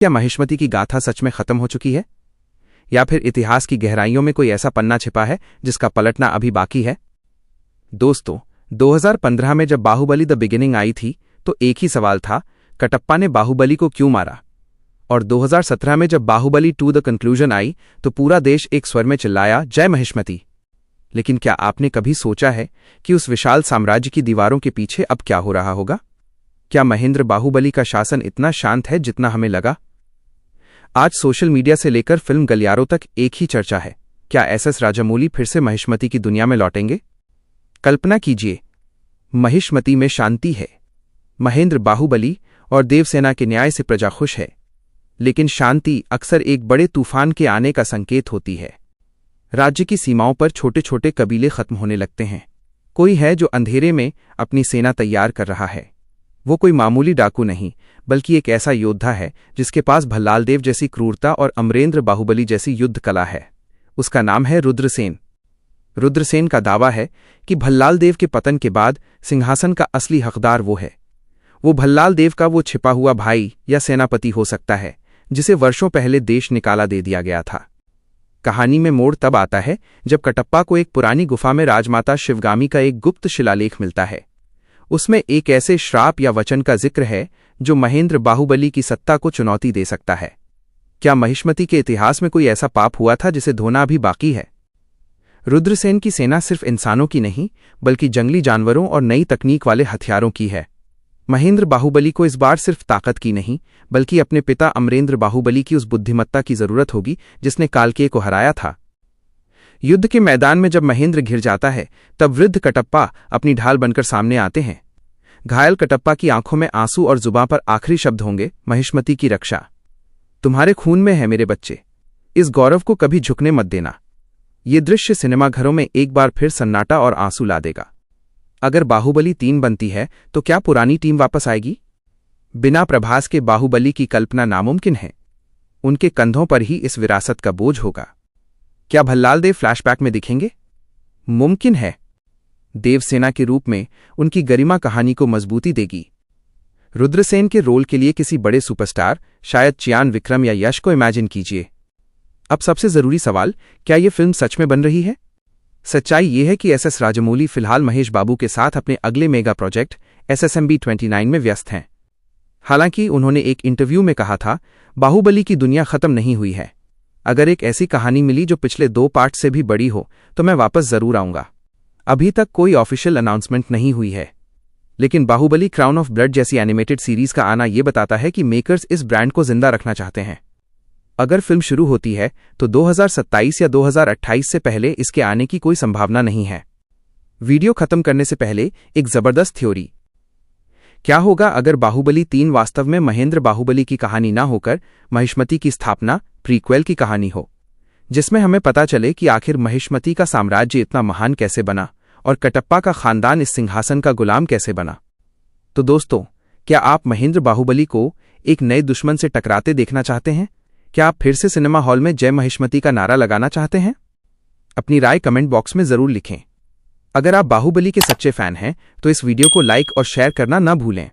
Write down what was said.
क्या महिष्मती की गाथा सच में खत्म हो चुकी है, या फिर इतिहास की गहराइयों में कोई ऐसा पन्ना छिपा है जिसका पलटना अभी बाकी है? दोस्तों, 2015 में जब बाहुबली द बिगिनिंग आई थी तो एक ही सवाल था, कटप्पा ने बाहुबली को क्यों मारा? और 2017 में जब बाहुबली 2 द कंक्लूजन आई तो पूरा देश एक स्वर में चिल्लाया, जय महिष्मती। लेकिन क्या आपने कभी सोचा है कि उस विशाल साम्राज्य की दीवारों के पीछे अब क्या हो रहा होगा? क्या महेंद्र बाहुबली का शासन इतना शांत है जितना हमें लगा? आज सोशल मीडिया से लेकर फिल्म गलियारों तक एक ही चर्चा है, क्या एसएस राजामौली फिर से महिष्मती की दुनिया में लौटेंगे? कल्पना कीजिए, महिष्मती में शांति है, महेंद्र बाहुबली और देवसेना के न्याय से प्रजा खुश है, लेकिन शांति अक्सर एक बड़े तूफान के आने का संकेत होती है। राज्य की सीमाओं पर छोटे छोटे कबीले खत्म होने लगते हैं। कोई है जो अंधेरे में अपनी सेना तैयार कर रहा है। वो कोई मामूली डाकू नहीं, बल्कि एक ऐसा योद्धा है जिसके पास भल्लाल देव जैसी क्रूरता और अमरेंद्र बाहुबली जैसी युद्ध कला है। उसका नाम है रुद्रसेन। रुद्रसेन का दावा है कि भल्लाल देव के पतन के बाद सिंहासन का असली हकदार वो है। वो भल्लाल देव का वो छिपा हुआ भाई या सेनापति हो सकता है जिसे वर्षों पहले देश निकाला दे दिया गया था। कहानी में मोड़ तब आता है जब कटप्पा को एक पुरानी गुफा में राजमाता शिवगामी का एक गुप्त शिलालेख मिलता है। उसमें एक ऐसे श्राप या वचन का जिक्र है जो महेंद्र बाहुबली की सत्ता को चुनौती दे सकता है। क्या महिष्मती के इतिहास में कोई ऐसा पाप हुआ था जिसे धोना अभी बाकी है? रुद्रसेन की सेना सिर्फ इंसानों की नहीं, बल्कि जंगली जानवरों और नई तकनीक वाले हथियारों की है। महेंद्र बाहुबली को इस बार सिर्फ ताकत की नहीं, बल्कि अपने पिता अमरेंद्र बाहुबली की उस बुद्धिमत्ता की जरूरत होगी जिसने कालकेय को हराया था। युद्ध के मैदान में जब महेंद्र घिर जाता है तब वृद्ध कटप्पा अपनी ढाल बनकर सामने आते हैं। घायल कटप्पा की आंखों में आंसू और जुबां पर आखिरी शब्द होंगे, महिष्मती की रक्षा तुम्हारे खून में है मेरे बच्चे, इस गौरव को कभी झुकने मत देना। ये दृश्य सिनेमाघरों में एक बार फिर सन्नाटा और आंसू ला देगा। अगर बाहुबली 3 बनती है तो क्या पुरानी टीम वापस आएगी? बिना प्रभास के बाहुबली की कल्पना नामुमकिन है। उनके कंधों पर ही इस विरासत का बोझ होगा। क्या भल्लाल देव फ्लैशबैक में दिखेंगे? मुमकिन है। देवसेना के रूप में उनकी गरिमा कहानी को मजबूती देगी। रुद्रसेन के रोल के लिए किसी बड़े सुपरस्टार, शायद चियान विक्रम या यश को इमेजिन कीजिए। अब सबसे जरूरी सवाल, क्या यह फिल्म सच में बन रही है? सच्चाई यह है कि एसएस राजामौली फिलहाल महेश बाबू के साथ अपने अगले मेगा प्रोजेक्ट SSMB 29 में व्यस्त हैं। हालांकि उन्होंने एक इंटरव्यू में कहा था, बाहुबली की दुनिया खत्म नहीं हुई है। अगर एक ऐसी कहानी मिली जो पिछले 2 पार्ट से भी बड़ी हो तो मैं वापस जरूर आऊंगा। अभी तक कोई ऑफिशियल अनाउंसमेंट नहीं हुई है, लेकिन बाहुबली क्राउन ऑफ ब्लड जैसी एनिमेटेड सीरीज का आना यह बताता है कि मेकर्स इस ब्रांड को जिंदा रखना चाहते हैं। अगर फिल्म शुरू होती है तो 2027 या 2028 से पहले इसके आने की कोई संभावना नहीं है। वीडियो खत्म करने से पहले एक जबरदस्त थ्योरी। क्या होगा अगर बाहुबली 3 वास्तव में महेंद्र बाहुबली की कहानी ना होकर महिष्मती की स्थापना, प्रीक्वेल की कहानी हो, जिसमें हमें पता चले कि आखिर महिष्मती का साम्राज्य इतना महान कैसे बना और कटप्पा का खानदान इस सिंहासन का गुलाम कैसे बना? तो दोस्तों, क्या आप महेंद्र बाहुबली को एक नए दुश्मन से टकराते देखना चाहते हैं? क्या आप फिर से सिनेमा हॉल में जय महिष्मती का नारा लगाना चाहते हैं? अपनी राय कमेंट बॉक्स में जरूर लिखें। अगर आप बाहुबली के सच्चे फैन हैं तो इस वीडियो को लाइक और शेयर करना न भूलें।